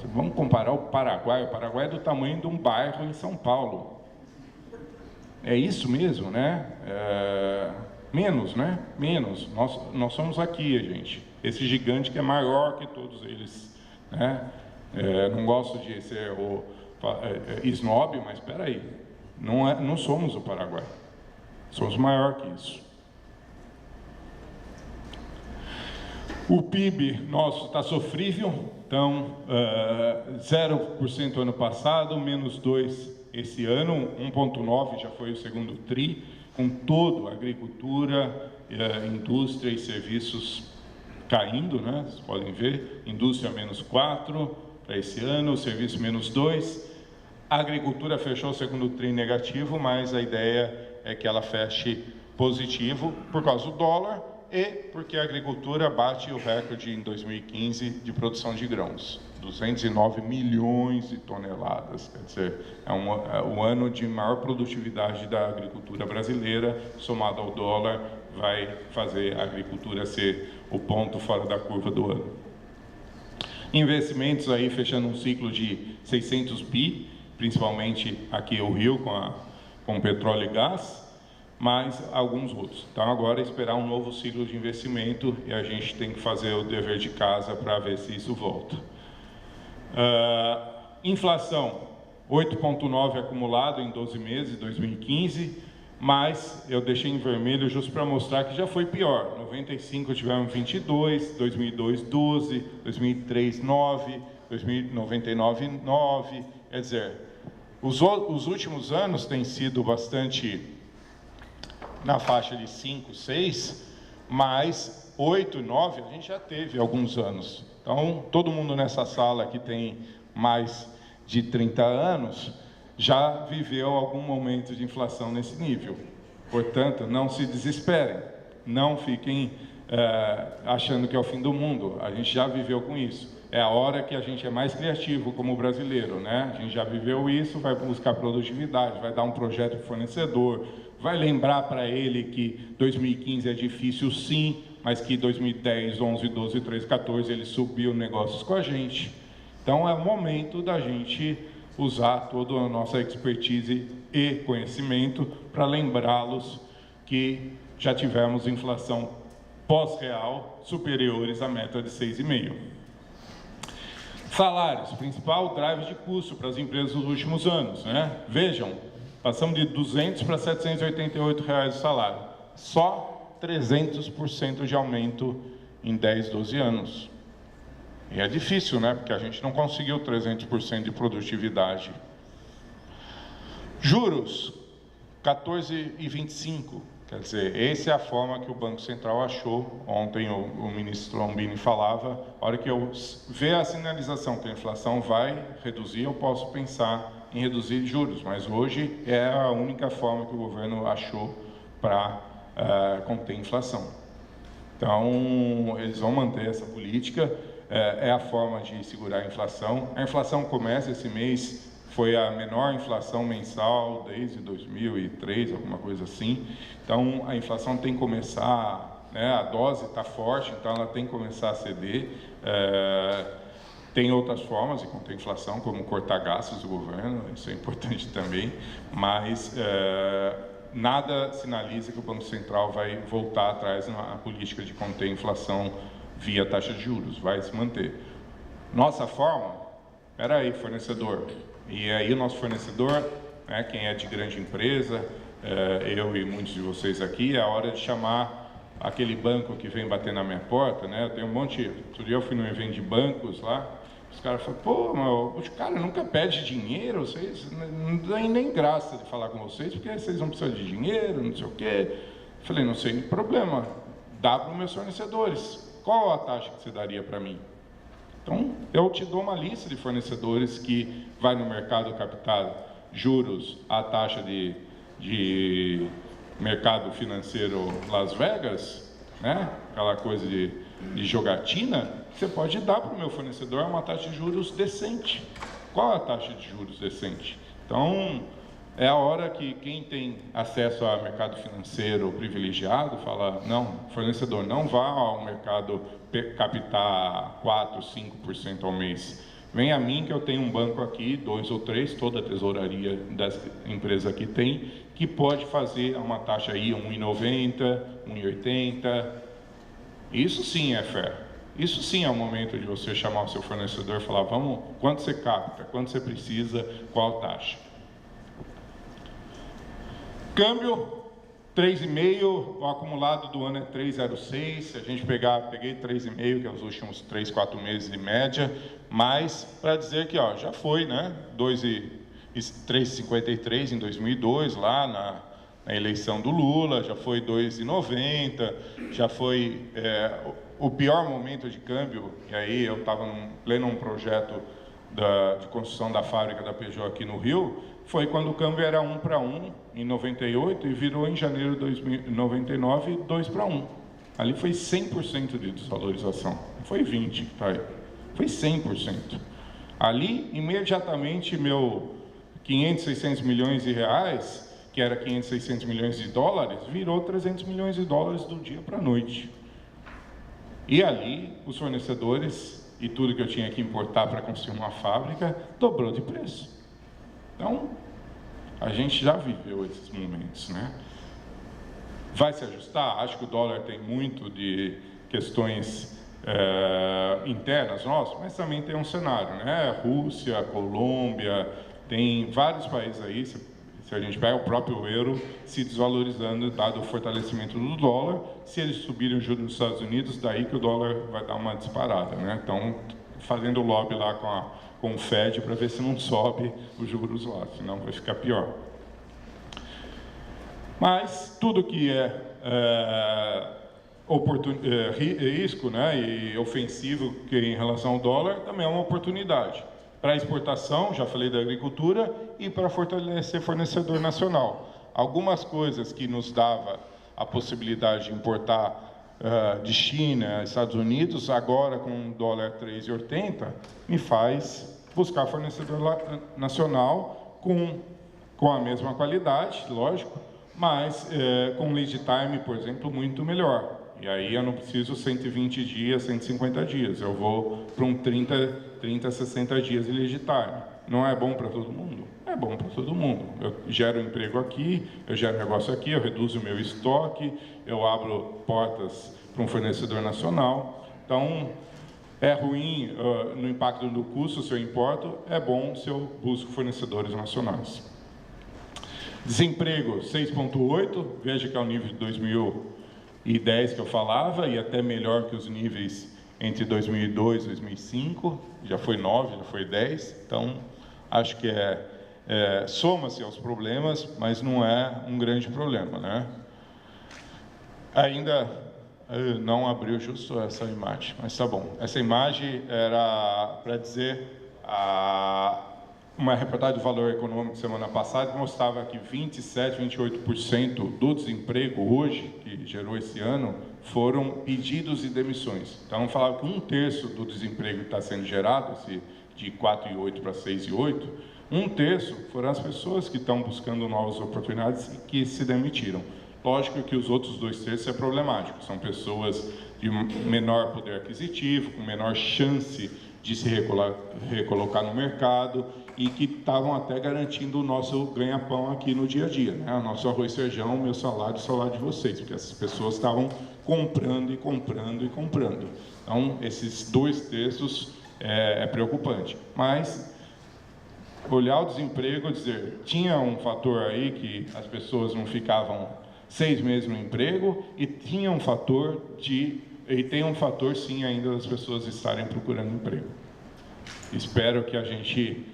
Vamos comparar o Paraguai é do tamanho de um bairro em São Paulo. É isso mesmo, né? Menos, né? Menos. Nós somos aqui, gente. Esse gigante que é maior que todos eles, né? Não gosto de ser o snob, mas espera aí. Não somos o Paraguai. Somos maior que isso. O PIB nosso está sofrível, então 0% ano passado, menos 2% esse ano, 1,9% já foi o segundo TRI, com todo a agricultura, indústria e serviços caindo, né? Vocês podem ver, indústria menos 4% para esse ano, serviço menos 2%, a agricultura fechou o segundo TRI negativo, mas a ideia é que ela feche positivo por causa do dólar, e porque a agricultura bate o recorde em 2015 de produção de grãos, 209 milhões de toneladas, quer dizer, é o ano de maior produtividade da agricultura brasileira, somado ao dólar, vai fazer a agricultura ser o ponto fora da curva do ano. Investimentos aí fechando um ciclo de 600 bi, principalmente aqui o Rio com petróleo e gás, mas alguns outros. Então agora é esperar um novo ciclo de investimento e a gente tem que fazer o dever de casa para ver se isso volta. Inflação, 8,9% acumulado em 12 meses de 2015, mas eu deixei em vermelho justo para mostrar que já foi pior. 95 tivemos 22, 2002 12, 2003 9, 2099 9, quer dizer, os últimos anos têm sido bastante na faixa de 5, 6, mas 8, 9 a gente já teve alguns anos. Então, todo mundo nessa sala que tem mais de 30 anos já viveu algum momento de inflação nesse nível. Portanto, não se desesperem, não fiquem achando que é o fim do mundo. A gente já viveu com isso. É a hora que a gente é mais criativo como brasileiro, né? A gente já viveu isso, vai buscar produtividade, vai dar um projeto para o fornecedor, vai lembrar para ele que 2015 é difícil sim, mas que 2010, 11, 12, 13, 14 ele subiu negócios com a gente. Então é o momento da gente usar toda a nossa expertise e conhecimento para lembrá-los que já tivemos inflação pós-real superiores à meta de 6,5%. Salários, principal drive de custo para as empresas nos últimos anos, né? Vejam, passamos de 200 para 788 reais o salário. Só 300% de aumento em 10, 12 anos. E é difícil, né? Porque a gente não conseguiu 300% de produtividade. Juros, 14,25. Quer dizer, essa é a forma que o Banco Central achou. Ontem o ministro Lombini falava, a hora que eu ver a sinalização que a inflação vai reduzir, eu posso pensar em reduzir juros, mas hoje é a única forma que o governo achou para conter a inflação. Então, eles vão manter essa política, é a forma de segurar a inflação. A inflação começa esse mês, foi a menor inflação mensal desde 2003, alguma coisa assim. Então, a inflação tem que começar, né, a dose está forte, então ela tem que começar a ceder. Tem outras formas de conter a inflação, como cortar gastos do governo, isso é importante também, mas nada sinaliza que o Banco Central vai voltar atrás na política de conter a inflação via taxa de juros, vai se manter. Nossa forma, espera aí, fornecedor. E aí o nosso fornecedor, né, quem é de grande empresa, eu e muitos de vocês aqui, é a hora de chamar aquele banco que vem bater na minha porta, né? Eu tenho um monte. Outro dia eu fui num evento de bancos lá, os caras falaram, pô, mas o cara nunca pede dinheiro, vocês não tem nem graça de falar com vocês, porque vocês não precisam de dinheiro, não sei o quê. Eu falei, não sei, problema, dá para os meus fornecedores. Qual a taxa que você daria para mim? Então, eu te dou uma lista de fornecedores que vai no mercado captar juros à taxa de mercado financeiro Las Vegas, né? Aquela coisa de jogatina, você pode dar para o meu fornecedor uma taxa de juros decente. Qual é a taxa de juros decente? Então, é a hora que quem tem acesso ao mercado financeiro privilegiado fala, não, fornecedor, não vá ao mercado captar 4, 5% ao mês. Vem a mim que eu tenho um banco aqui, 2 ou 3, toda a tesouraria dessa empresa aqui tem, que pode fazer uma taxa aí 1,90, 1,80. Isso sim é fair. Isso sim é o momento de você chamar o seu fornecedor e falar, vamos, quanto você capta, quanto você precisa, qual taxa. Câmbio, 3,5, o acumulado do ano é 3,06, se a gente peguei 3,5, que é os últimos 3, 4 meses de média, mas para dizer que ó, já foi, né, 3,53 em 2002, lá na eleição do Lula, já foi 2,90, já foi o pior momento de câmbio, e aí eu estava pleno projeto de construção da fábrica da Peugeot aqui no Rio, foi quando o câmbio era 1 para 1 em 98 e virou em janeiro de 99 2 para 1. Ali foi 100% de desvalorização, não foi 20, tá aí. Foi 100%. Ali, imediatamente, meu 500, 600 milhões de reais, que era 500, 600 milhões de dólares, virou 300 milhões de dólares do dia para a noite. E ali, os fornecedores e tudo que eu tinha que importar para construir uma fábrica, dobrou de preço. Então, a gente já viveu esses momentos, né? Vai se ajustar? Acho que o dólar tem muito de questões internas nossas, mas também tem um cenário, né? Rússia, Colômbia, tem vários países aí, se a gente pega o próprio euro se desvalorizando, dado o fortalecimento do dólar. Se eles subirem o juros nos Estados Unidos, daí que o dólar vai dar uma disparada, né? Então, fazendo lobby lá com o Fed para ver se não sobe os juros lá, senão vai ficar pior. Mas tudo que risco, né, e ofensivo que em relação ao dólar também é uma oportunidade. Para exportação, já falei da agricultura, e para fortalecer fornecedor nacional. Algumas coisas que nos dava a possibilidade de importar de China, Estados Unidos, agora com o dólar 3,80, me faz buscar fornecedor nacional com a mesma qualidade, lógico, mas com lead time, por exemplo, muito melhor. E aí eu não preciso 120 dias, 150 dias, eu vou para um 30, 60 dias de lead time. Não é bom para todo mundo? É bom para todo mundo. Eu gero emprego aqui, eu gero negócio aqui, eu reduzo o meu estoque, eu abro portas para um fornecedor nacional. Então, é ruim no impacto do custo se eu importo, é bom se eu busco fornecedores nacionais. Desemprego 6,8, veja que é o nível de 2010 que eu falava, e até melhor que os níveis entre 2002 e 2005, já foi 9, já foi 10, então acho que soma-se aos problemas, mas não é um grande problema, né? Ainda não abriu justo essa imagem, mas tá bom. Essa imagem era para dizer uma reportagem do Valor Econômico semana passada que mostrava que 27, 28% do desemprego hoje, que gerou esse ano, foram pedidos de demissões. Então, falava que 1/3 do desemprego que está sendo gerado, de 4,8 para 6,8, 1/3 foram as pessoas que estão buscando novas oportunidades e que se demitiram. Lógico que os outros 2/3 é problemático, são pessoas de menor poder aquisitivo, com menor chance de se recolocar no mercado e que estavam até garantindo o nosso ganha-pão aqui no dia a dia, né? O nosso arroz e feijão, o meu salário, o salário de vocês, porque essas pessoas estavam comprando e comprando e comprando. Então, esses 2/3 é preocupante. Mas olhar o desemprego e dizer, tinha um fator aí que as pessoas não ficavam 6 meses no emprego e tinha um fator e tem um fator sim ainda das pessoas estarem procurando emprego. Espero que a gente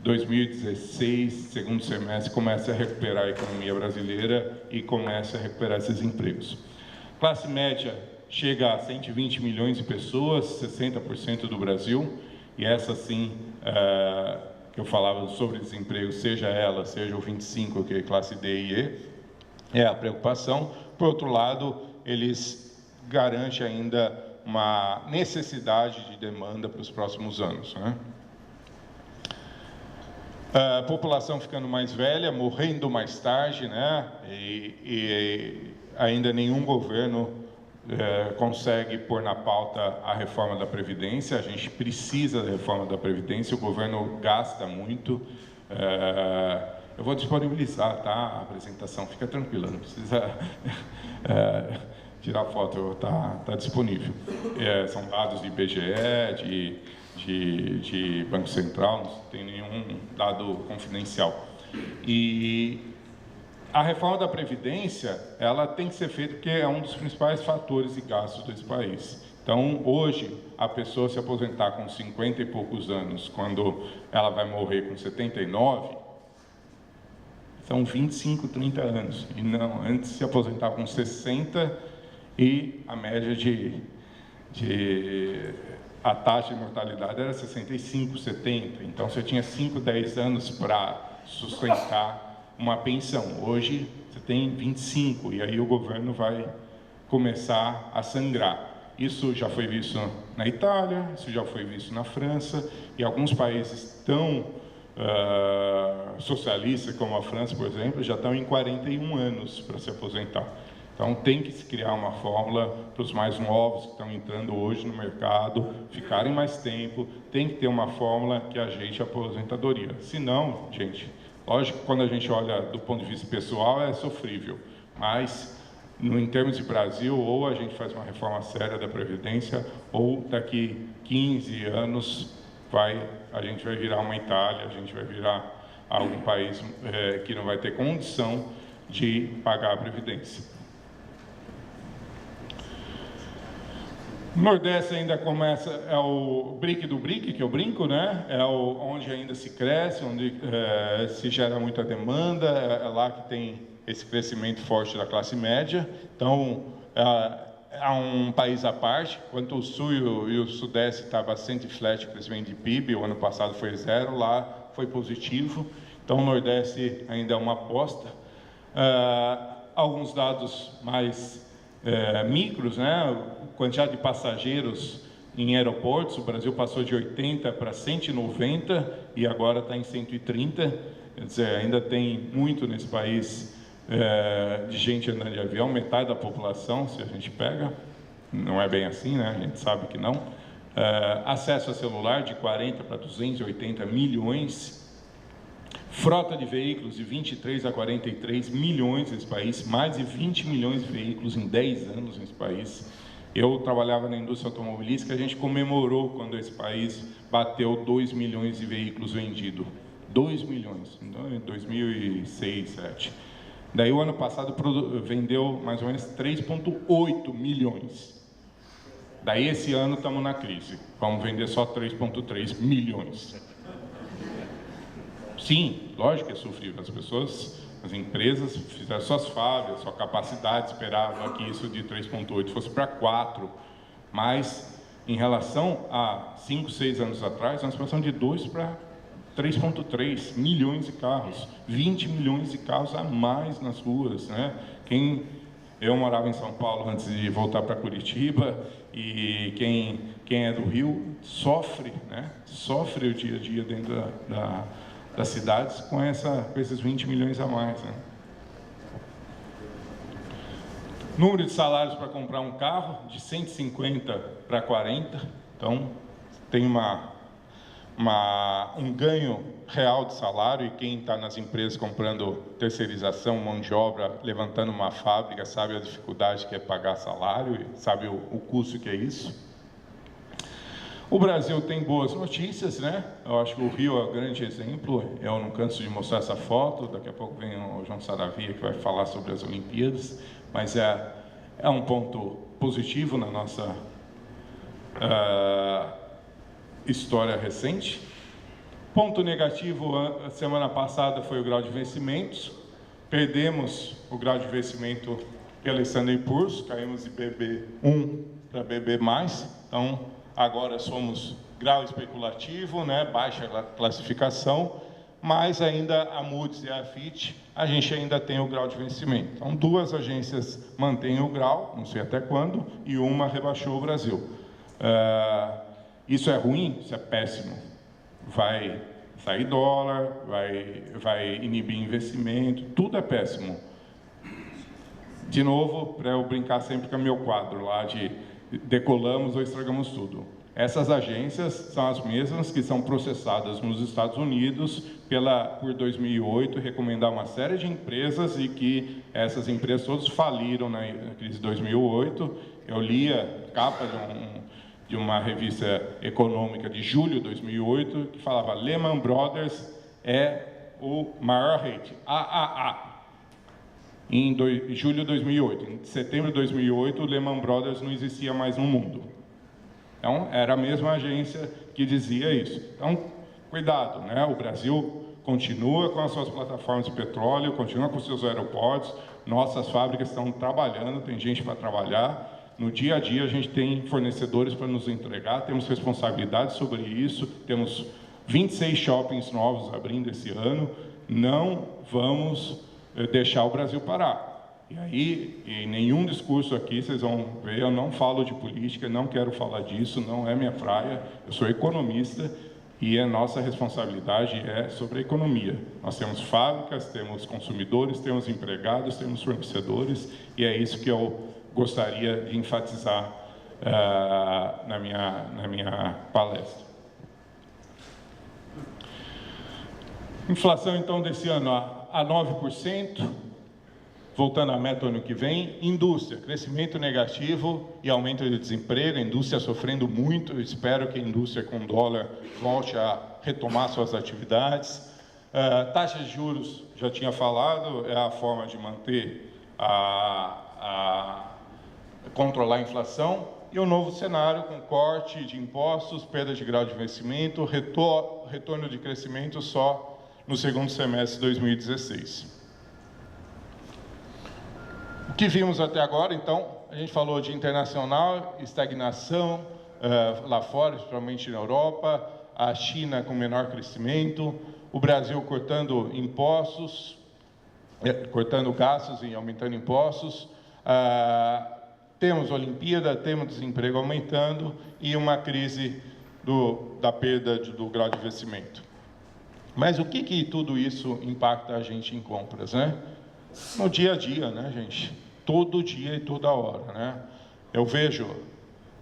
2016, segundo semestre, comece a recuperar a economia brasileira e comece a recuperar esses empregos. Classe média chega a 120 milhões de pessoas, 60% do Brasil, e essa sim, que eu falava sobre desemprego, seja o 25, que é classe D e E, é a preocupação. Por outro lado, eles garantem ainda uma necessidade de demanda para os próximos anos, né? A população ficando mais velha, morrendo mais tarde, né? E ainda nenhum governo consegue pôr na pauta a reforma da Previdência. A gente precisa da reforma da Previdência, o governo gasta muito. Eu vou disponibilizar, tá, a apresentação, fica tranquila, não precisa tirar foto, tá disponível. São dados de IBGE, de Banco Central, não tem nenhum dado confidencial. E a reforma da Previdência, ela tem que ser feita porque é um dos principais fatores de gastos desse país. Então, hoje, a pessoa se aposentar com 50 e poucos anos, quando ela vai morrer com 79, são 25, 30 anos. E não, antes se aposentava com 60 e a média a taxa de mortalidade era 65, 70. Então, você tinha 5, 10 anos para sustentar uma pensão. Hoje, você tem 25, e aí o governo vai começar a sangrar. Isso já foi visto na Itália, isso já foi visto na França, e alguns países tão socialistas como a França, por exemplo, já estão em 41 anos para se aposentar. Então, tem que se criar uma fórmula para os mais novos que estão entrando hoje no mercado, ficarem mais tempo, tem que ter uma fórmula que ajeite a aposentadoria. Senão, gente, lógico que quando a gente olha do ponto de vista pessoal é sofrível, mas em termos de Brasil, ou a gente faz uma reforma séria da Previdência, ou daqui 15 anos a gente vai virar uma Itália, a gente vai virar algum país que não vai ter condição de pagar a Previdência. O Nordeste ainda começa, é o BRIC do BRIC, que eu brinco, né? Onde ainda se cresce, onde se gera muita demanda, é lá que tem esse crescimento forte da classe média. Então, é um país à parte. Enquanto o Sul e o Sudeste está bastante flat o crescimento de PIB, o ano passado foi 0, lá foi positivo. Então, o Nordeste ainda é uma aposta. Alguns dados mais micros, né? Quantidade de passageiros em aeroportos, o Brasil passou de 80 para 190 e agora está em 130, quer dizer, ainda tem muito nesse país de gente andando de avião, metade da população, se a gente pega, não é bem assim, né? A gente sabe que não. Acesso a celular de 40 para 280 milhões, frota de veículos de 23 a 43 milhões nesse país, mais de 20 milhões de veículos em 10 anos nesse país. Eu trabalhava na indústria automobilística, a gente comemorou quando esse país bateu 2 milhões de veículos vendidos. 2 milhões, em 2006, 2007. Daí o ano passado vendeu mais ou menos 3,8 milhões. Daí esse ano estamos na crise, vamos vender só 3,3 milhões. Sim, lógico que é sofrível, as empresas fizeram suas falhas, sua capacidade, esperava que isso de 3,8 fosse para 4, mas em relação a 5, 6 anos atrás, nós passamos de 2 para 3,3 milhões de carros, 20 milhões de carros a mais nas ruas, né? Eu morava em São Paulo antes de voltar para Curitiba, e quem é do Rio sofre, né? Sofre o dia a dia dentro das cidades com esses 20 milhões a mais, né? Número de salários para comprar um carro, de 150 para 40, então tem um ganho real de salário, e quem está nas empresas comprando terceirização, mão de obra, levantando uma fábrica, sabe a dificuldade que é pagar salário, e sabe o custo que é isso. O Brasil tem boas notícias, né? Eu acho que o Rio é o grande exemplo. Eu não canso de mostrar essa foto. Daqui a pouco vem o João Saravia, que vai falar sobre as Olimpíadas. Mas é um ponto positivo na nossa história recente. Ponto negativo, a semana passada, foi o grau de vencimentos. Perdemos o grau de vencimento pela Standard & Poor's, caímos de BB1 para BB+. Então, agora somos grau especulativo, né? Baixa classificação, mas ainda a Moody's e a Fitch, a gente ainda tem o grau de vencimento. Então, 2 agências mantêm o grau, não sei até quando, e uma rebaixou o Brasil. Isso é ruim? Isso é péssimo. Vai sair dólar, vai inibir investimento, tudo é péssimo. De novo, para eu brincar sempre com o meu quadro lá de decolamos ou estragamos tudo. Essas agências são as mesmas que são processadas nos Estados Unidos por 2008, recomendar uma série de empresas e que essas empresas todas faliram na crise de 2008. Eu li a capa de uma revista econômica de julho de 2008 que falava Lehman Brothers é o maior rate, AAA. Em julho de 2008, em setembro de 2008, o Lehman Brothers não existia mais no mundo. Então, era a mesma agência que dizia isso. Então, cuidado, né? O Brasil continua com as suas plataformas de petróleo, continua com os seus aeroportos, nossas fábricas estão trabalhando, tem gente para trabalhar. No dia a dia, a gente tem fornecedores para nos entregar, temos responsabilidade sobre isso, temos 26 shoppings novos abrindo esse ano, não vamos deixar o Brasil parar. E aí, em nenhum discurso aqui, vocês vão ver, eu não falo de política, não quero falar disso, não é minha praia, eu sou economista e a nossa responsabilidade é sobre a economia. Nós temos fábricas, temos consumidores, temos empregados, temos fornecedores e é isso que eu gostaria de enfatizar na minha palestra. Inflação, então, desse ano a 9%, voltando à meta ano que vem. Indústria, crescimento negativo e aumento de desemprego, a indústria sofrendo muito, eu espero que a indústria com dólar volte a retomar suas atividades. Taxa de juros, já tinha falado, é a forma de manter, controlar a inflação. E o novo cenário com corte de impostos, perda de grau de investimento, retorno de crescimento só no segundo semestre de 2016. O que vimos até agora, então, a gente falou de internacional, estagnação lá fora, principalmente na Europa, a China com menor crescimento, o Brasil cortando impostos, cortando gastos e aumentando impostos, temos Olimpíada, temos desemprego aumentando e uma crise da perda do grau de investimento. Mas o que tudo isso impacta a gente em compras, né? No dia a dia, né, gente? Todo dia e toda hora, né? Eu vejo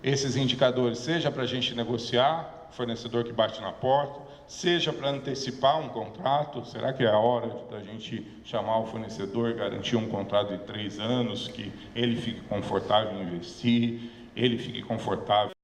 esses indicadores, seja para a gente negociar, fornecedor que bate na porta, seja para antecipar um contrato. Será que é a hora da gente chamar o fornecedor e garantir um contrato de 3 anos, que ele fique confortável em investir, ele fique confortável